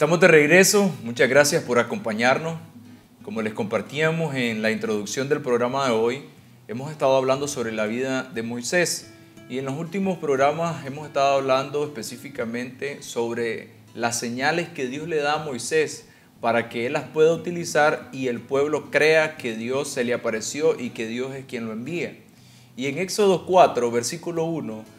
Estamos de regreso, muchas gracias por acompañarnos. Como les compartíamos en la introducción del programa de hoy, hemos estado hablando sobre la vida de Moisés y en los últimos programas hemos estado hablando específicamente sobre las señales que Dios le da a Moisés para que él las pueda utilizar y el pueblo crea que Dios se le apareció y que Dios es quien lo envía. Y en Éxodo 4, versículo 1,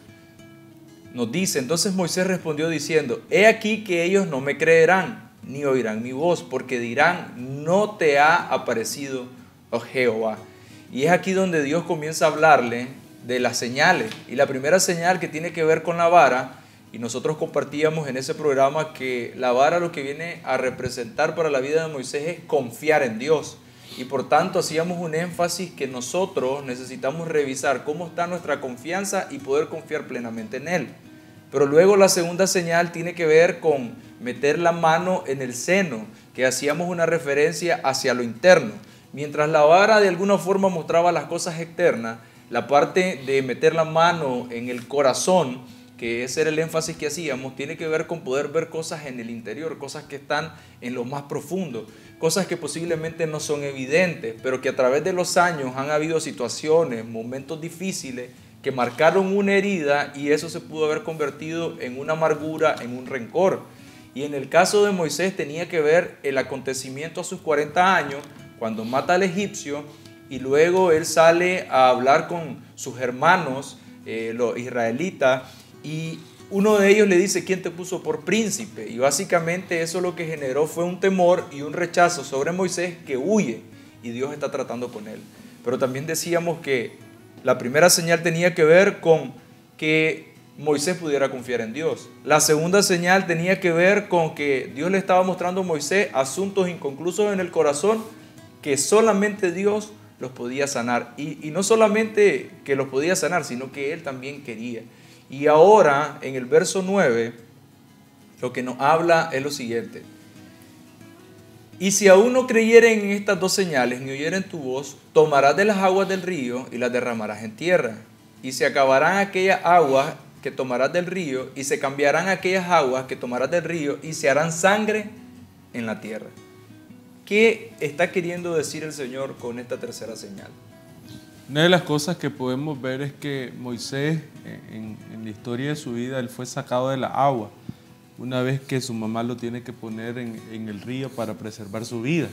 nos dice: entonces Moisés respondió diciendo: he aquí que ellos no me creerán, ni oirán mi voz, porque dirán: no te ha aparecido, oh Jehová. Y es aquí donde Dios comienza a hablarle de las señales. Y la primera señal que tiene que ver con la vara, y nosotros compartíamos en ese programa que la vara lo que viene a representar para la vida de Moisés es confiar en Dios. Y por tanto hacíamos un énfasis que nosotros necesitamos revisar cómo está nuestra confianza y poder confiar plenamente en Él. Pero luego la segunda señal tiene que ver con meter la mano en el seno, que hacíamos una referencia hacia lo interno. Mientras la vara de alguna forma mostraba las cosas externas, la parte de meter la mano en el corazón, que ese era el énfasis que hacíamos, tiene que ver con poder ver cosas en el interior, cosas que están en lo más profundo, cosas que posiblemente no son evidentes, pero que a través de los años han habido situaciones, momentos difíciles que marcaron una herida y eso se pudo haber convertido en una amargura, en un rencor. Y en el caso de Moisés tenía que ver el acontecimiento a sus 40 años, cuando mata al egipcio y luego él sale a hablar con sus hermanos, los israelitas, y uno de ellos le dice: ¿quién te puso por príncipe? Y básicamente eso lo que generó fue un temor y un rechazo sobre Moisés, que huye y Dios está tratando con él. Pero también decíamos que la primera señal tenía que ver con que Moisés pudiera confiar en Dios. La segunda señal tenía que ver con que Dios le estaba mostrando a Moisés asuntos inconclusos en el corazón que solamente Dios los podía sanar. Y no solamente que los podía sanar, sino que Él también quería. Y ahora, en el verso 9, lo que nos habla es lo siguiente: y si aún no creyeren en estas dos señales, ni oyeren tu voz, tomarás de las aguas del río y las derramarás en tierra. Y se acabarán aquellas aguas que tomarás del río, y se cambiarán aquellas aguas que tomarás del río, y se harán sangre en la tierra. ¿Qué está queriendo decir el Señor con esta tercera señal? Una de las cosas que podemos ver es que Moisés, en la historia de su vida, él fue sacado de la agua una vez que su mamá lo tiene que poner en el río para preservar su vida.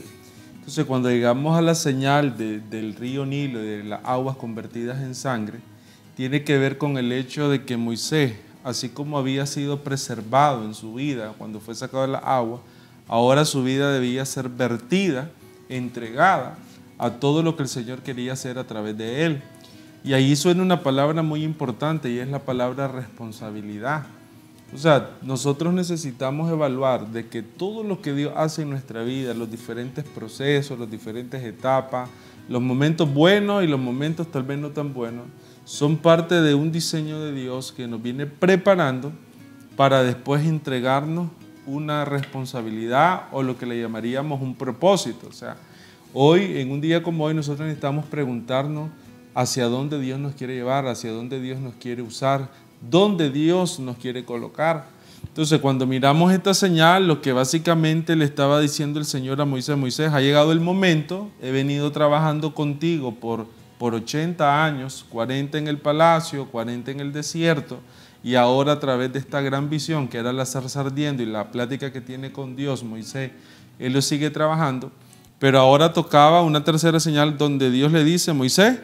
Entonces, cuando llegamos a la señal del río Nilo y de las aguas convertidas en sangre, tiene que ver con el hecho de que Moisés, así como había sido preservado en su vida cuando fue sacado de la agua, ahora su vida debía ser vertida, entregada a todo lo que el Señor quería hacer a través de él. Y ahí suena una palabra muy importante y es la palabra responsabilidad. O sea, nosotros necesitamos evaluar de que todo lo que Dios hace en nuestra vida, los diferentes procesos, las diferentes etapas, los momentos buenos y los momentos tal vez no tan buenos, son parte de un diseño de Dios que nos viene preparando para después entregarnos una responsabilidad o lo que le llamaríamos un propósito. O sea, hoy, en un día como hoy, nosotros necesitamos preguntarnos hacia dónde Dios nos quiere llevar, hacia dónde Dios nos quiere usar, dónde Dios nos quiere colocar. Entonces, cuando miramos esta señal, lo que básicamente le estaba diciendo el Señor a Moisés: Moisés, ha llegado el momento, he venido trabajando contigo por 80 años, 40 en el palacio, 40 en el desierto, y ahora a través de esta gran visión, que era la zarza ardiendo y la plática que tiene con Dios, Moisés, él lo sigue trabajando. Pero ahora tocaba una tercera señal donde Dios le dice: Moisés,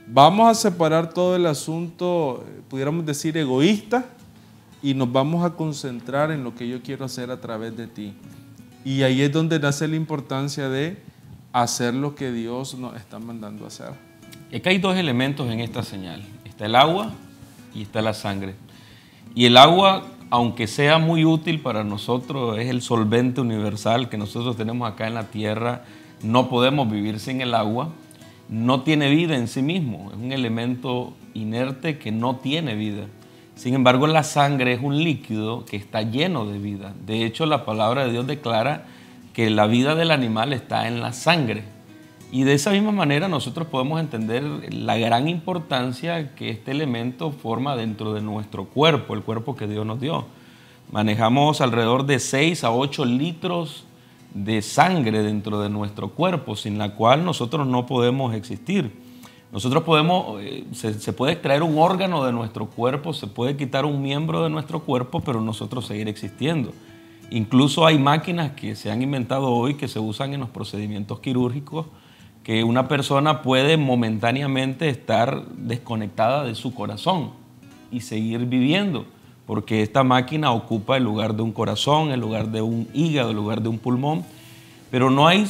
vamos a separar todo el asunto, pudiéramos decir egoísta, y nos vamos a concentrar en lo que yo quiero hacer a través de ti. Y ahí es donde nace la importancia de hacer lo que Dios nos está mandando a hacer. Acá hay dos elementos en esta señal. Está el agua y está la sangre. Y el agua, aunque sea muy útil para nosotros, es el solvente universal que nosotros tenemos acá en la tierra. No podemos vivir sin el agua. No tiene vida en sí mismo. Es un elemento inerte que no tiene vida. Sin embargo, la sangre es un líquido que está lleno de vida. De hecho, la palabra de Dios declara que la vida del animal está en la sangre. Y de esa misma manera nosotros podemos entender la gran importancia que este elemento forma dentro de nuestro cuerpo, el cuerpo que Dios nos dio. manejamos alrededor de 6 a 8 litros de sangre dentro de nuestro cuerpo, sin la cual nosotros no podemos existir. Nosotros podemos, se puede extraer un órgano de nuestro cuerpo, se puede quitar un miembro de nuestro cuerpo, pero nosotros seguir existiendo. Incluso hay máquinas que se han inventado hoy que se usan en los procedimientos quirúrgicos, que una persona puede momentáneamente estar desconectada de su corazón y seguir viviendo, porque esta máquina ocupa el lugar de un corazón, el lugar de un hígado, el lugar de un pulmón, pero no hay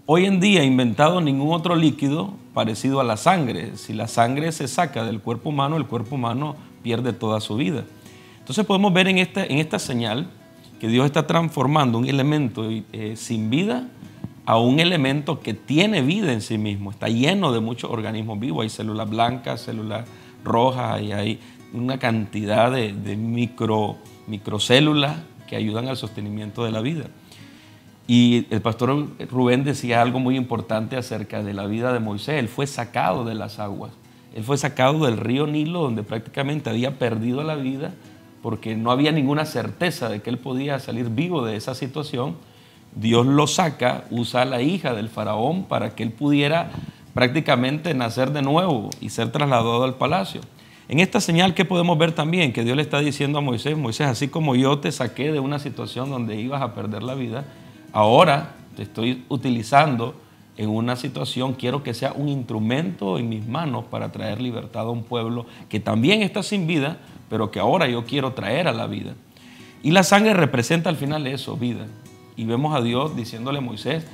hoy en día inventado ningún otro líquido parecido a la sangre. Si la sangre se saca del cuerpo humano, el cuerpo humano pierde toda su vida. Entonces podemos ver en esta señal que Dios está transformando un elemento sin vida a un elemento que tiene vida en sí mismo. Está lleno de muchos organismos vivos. Hay células blancas, células rojas, y hay una cantidad de microcélulas que ayudan al sostenimiento de la vida. Y el pastor Rubén decía algo muy importante acerca de la vida de Moisés. Él fue sacado de las aguas. Él fue sacado del río Nilo, donde prácticamente había perdido la vida porque no había ninguna certeza de que él podía salir vivo de esa situación. Dios lo saca, usa a la hija del faraón para que él pudiera prácticamente nacer de nuevo y ser trasladado al palacio. En esta señal, ¿qué podemos ver también? Que Dios le está diciendo a Moisés: Moisés, así como yo te saqué de una situación donde ibas a perder la vida, ahora te estoy utilizando en una situación, quiero que sea un instrumento en mis manos para traer libertad a un pueblo que también está sin vida, pero que ahora yo quiero traer a la vida. Y la sangre representa al final eso, vida. Y vemos a Dios diciéndole a Moisés,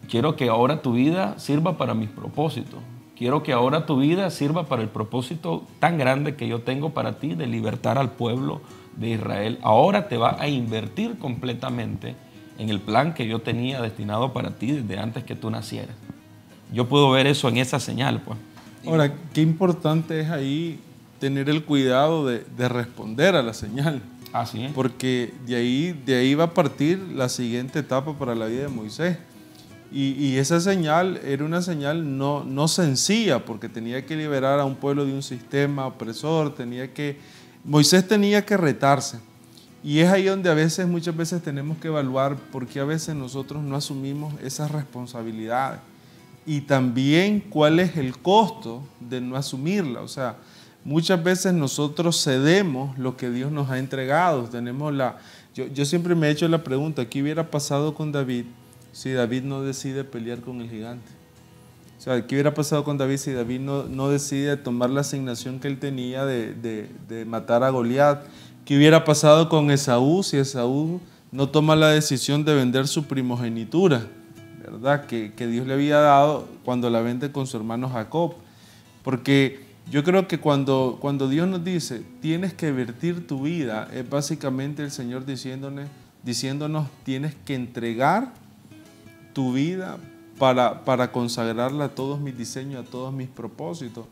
quiero que ahora tu vida sirva para mis propósitos. Quiero que ahora tu vida sirva para el propósito tan grande que yo tengo para ti de libertar al pueblo de Israel. Ahora te va a invertir completamente en el plan que yo tenía destinado para ti desde antes que tú nacieras. Yo puedo ver eso en esa señal, pues. Ahora, qué importante es ahí tener el cuidado de responder a la señal. Así es. Porque de ahí va a partir la siguiente etapa para la vida de Moisés. Y esa señal era una señal no sencilla, porque tenía que liberar a un pueblo de un sistema opresor, Moisés tenía que retarse. Y es ahí donde muchas veces tenemos que evaluar por qué a veces nosotros no asumimos esas responsabilidades. Y también cuál es el costo de no asumirla. O sea, muchas veces nosotros cedemos lo que Dios nos ha entregado. Yo siempre me he hecho la pregunta, ¿qué hubiera pasado con David si David no decide pelear con el gigante? O sea, ¿qué hubiera pasado con David si David no decide tomar la asignación que él tenía de matar a Goliat? ¿Qué hubiera pasado con Esaú si Esaú no toma la decisión de vender su primogenitura, ¿verdad? Que Dios le había dado cuando la vende con su hermano Jacob? Porque yo creo que cuando Dios nos dice, tienes que vertir tu vida, es básicamente el Señor diciéndonos, tienes que entregar tu vida para consagrarla a todos mis diseños, a todos mis propósitos.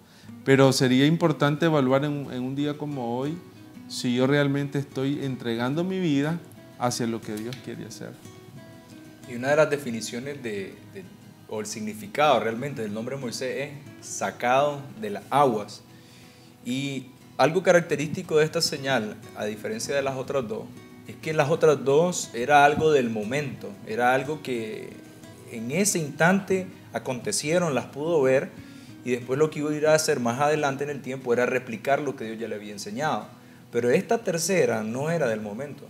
Pero sería importante evaluar en un día como hoy si yo realmente estoy entregando mi vida hacia lo que Dios quiere hacer. Y una de las definiciones o el significado realmente del nombre de Moisés es sacado de las aguas. Y algo característico de esta señal, a diferencia de las otras dos, es que las otras dos era algo del momento, era algo que en ese instante acontecieron, las pudo ver, y después lo que iba a ir a hacer más adelante en el tiempo era replicar lo que Dios ya le había enseñado. Pero esta tercera no era del momento,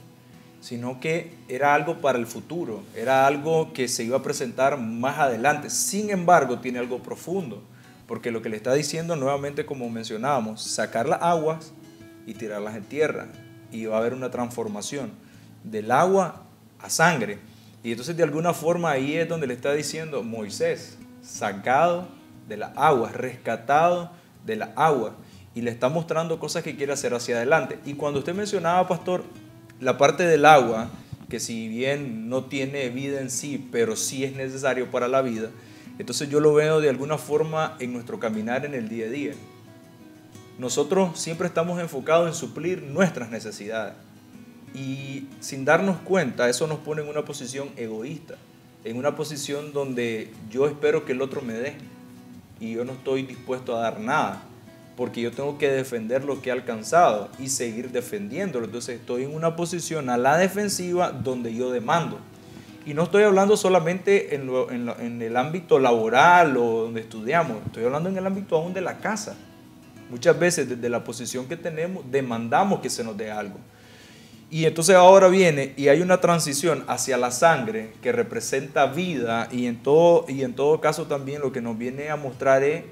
sino que era algo para el futuro, era algo que se iba a presentar más adelante. Sin embargo, tiene algo profundo, porque lo que le está diciendo nuevamente, como mencionábamos, sacar las aguas y tirarlas en tierra, y va a haber una transformación del agua a sangre. Y entonces de alguna forma ahí es donde le está diciendo, Moisés, sacado de las aguas, rescatado de las aguas, y le está mostrando cosas que quiere hacer hacia adelante. Y cuando usted mencionaba, pastor, la parte del agua, que si bien no tiene vida en sí, pero sí es necesario para la vida, entonces yo lo veo de alguna forma en nuestro caminar en el día a día. Nosotros siempre estamos enfocados en suplir nuestras necesidades. Y sin darnos cuenta, eso nos pone en una posición egoísta, en una posición donde yo espero que el otro me dé y yo no estoy dispuesto a dar nada. porque yo tengo que defender lo que he alcanzado y seguir defendiéndolo. Entonces estoy en una posición a la defensiva donde yo demando. Y no estoy hablando solamente en el ámbito laboral o donde estudiamos, estoy hablando en el ámbito aún de la casa. Muchas veces desde la posición que tenemos demandamos que se nos dé algo. Y entonces ahora viene y hay una transición hacia la sangre que representa vida y en todo caso también lo que nos viene a mostrar es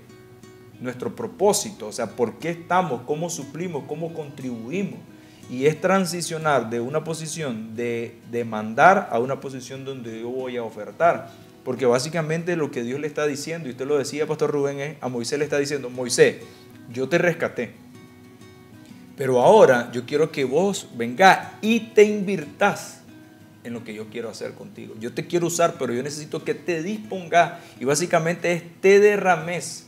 nuestro propósito, o sea, por qué estamos, cómo suplimos, cómo contribuimos. Y es transicionar de una posición de demandar a una posición donde yo voy a ofertar. Porque básicamente lo que Dios le está diciendo, y usted lo decía, Pastor Rubén, es a Moisés le está diciendo: Moisés, yo te rescaté, pero ahora yo quiero que vos vengas y te invirtas en lo que yo quiero hacer contigo. Yo te quiero usar, pero yo necesito que te dispongas. Y básicamente es te derrames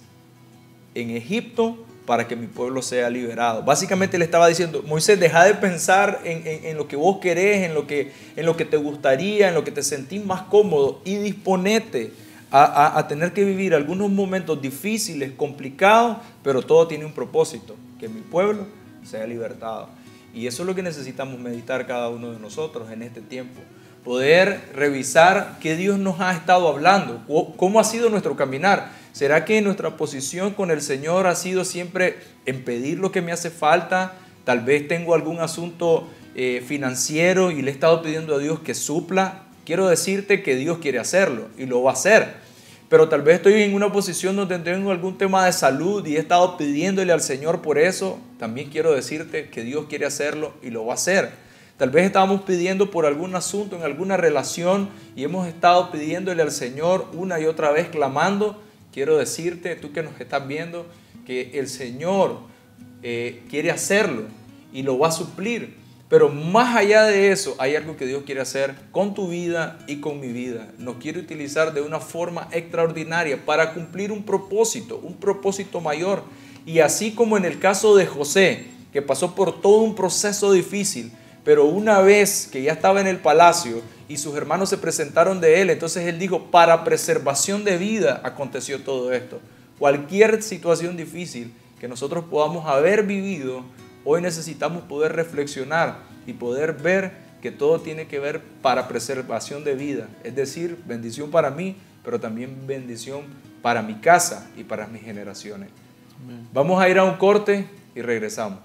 en Egipto para que mi pueblo sea liberado. Básicamente le estaba diciendo: Moisés, deja de pensar en lo que vos querés, en lo que te gustaría, en lo que te sentís más cómodo, y disponete a tener que vivir algunos momentos difíciles, complicados, pero todo tiene un propósito, que mi pueblo sea libertado. Y eso es lo que necesitamos meditar cada uno de nosotros en este tiempo. Poder revisar qué Dios nos ha estado hablando, cómo ha sido nuestro caminar. ¿Será que nuestra posición con el Señor ha sido siempre en pedir lo que me hace falta? Tal vez tengo algún asunto financiero y le he estado pidiendo a Dios que supla. Quiero decirte que Dios quiere hacerlo y lo va a hacer. Pero tal vez estoy en una posición donde tengo algún tema de salud y he estado pidiéndole al Señor por eso. También quiero decirte que Dios quiere hacerlo y lo va a hacer. Tal vez estábamos pidiendo por algún asunto en alguna relación y hemos estado pidiéndole al Señor una y otra vez, clamando. Quiero decirte, tú que nos estás viendo, que el Señor quiere hacerlo y lo va a suplir. Pero más allá de eso, hay algo que Dios quiere hacer con tu vida y con mi vida. Nos quiere utilizar de una forma extraordinaria para cumplir un propósito mayor. Y así como en el caso de José, que pasó por todo un proceso difícil, pero una vez que ya estaba en el palacio y sus hermanos se presentaron de él, entonces él dijo: para preservación de vida aconteció todo esto. Cualquier situación difícil que nosotros podamos haber vivido, hoy necesitamos poder reflexionar y poder ver que todo tiene que ver para preservación de vida. Es decir, bendición para mí, pero también bendición para mi casa y para mis generaciones. Amén. Vamos a ir a un corte y regresamos.